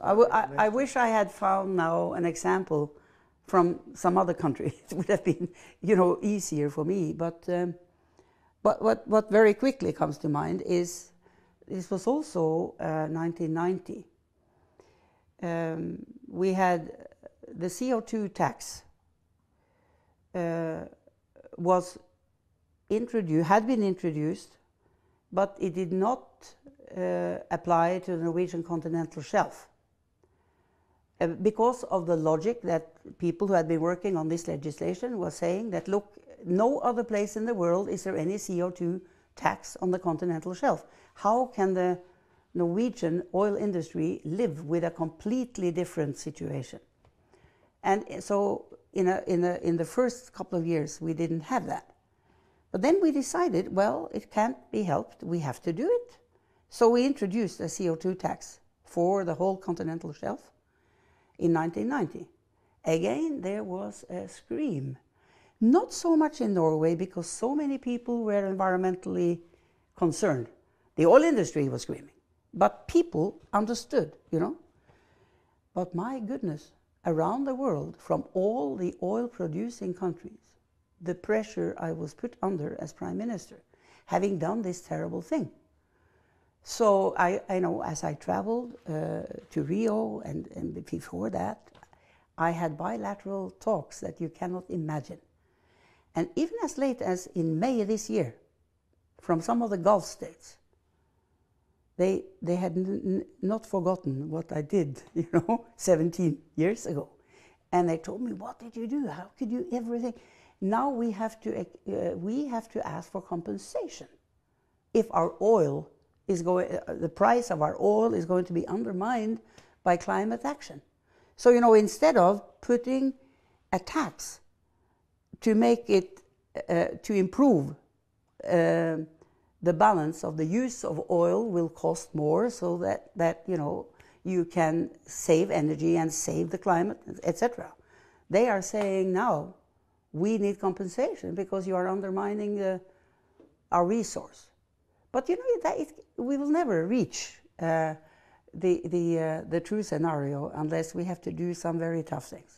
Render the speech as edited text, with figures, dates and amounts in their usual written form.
I wish I had found now an example from some other country. It would have been, easier for me. But what very quickly comes to mind is this was also 1990. We had the CO2 tax had been introduced, but it did not apply to the Norwegian continental shelf. Because of the logic that people who had been working on this legislation were saying that, look, no other place in the world is there any CO2 tax on the continental shelf. How can the Norwegian oil industry live with a completely different situation? And so in the first couple of years we didn't have that. But then we decided, well, it can't be helped, we have to do it. So we introduced a CO2 tax for the whole continental shelf in 1990. Again, there was a scream. Not so much in Norway because so many people were environmentally concerned. The oil industry was screaming, but people understood, But my goodness, around the world, from all the oil-producing countries, the pressure I was put under as Prime Minister, having done this terrible thing. So I know as I traveled to Rio and before that, I had bilateral talks that you cannot imagine. And even as late as in May this year, from some of the Gulf states, they had not forgotten what I did, 17 years ago. And they told me, what did you do? How could you everything? Now we have to ask for compensation if our oil is the price of our oil is going to be undermined by climate action. So, instead of putting a tax to make it, to improve the balance of the use of oil will cost more so that you can save energy and save the climate, etc. They are saying now, we need compensation because you are undermining our resource. But we will never reach the true scenario unless we have to do some very tough things.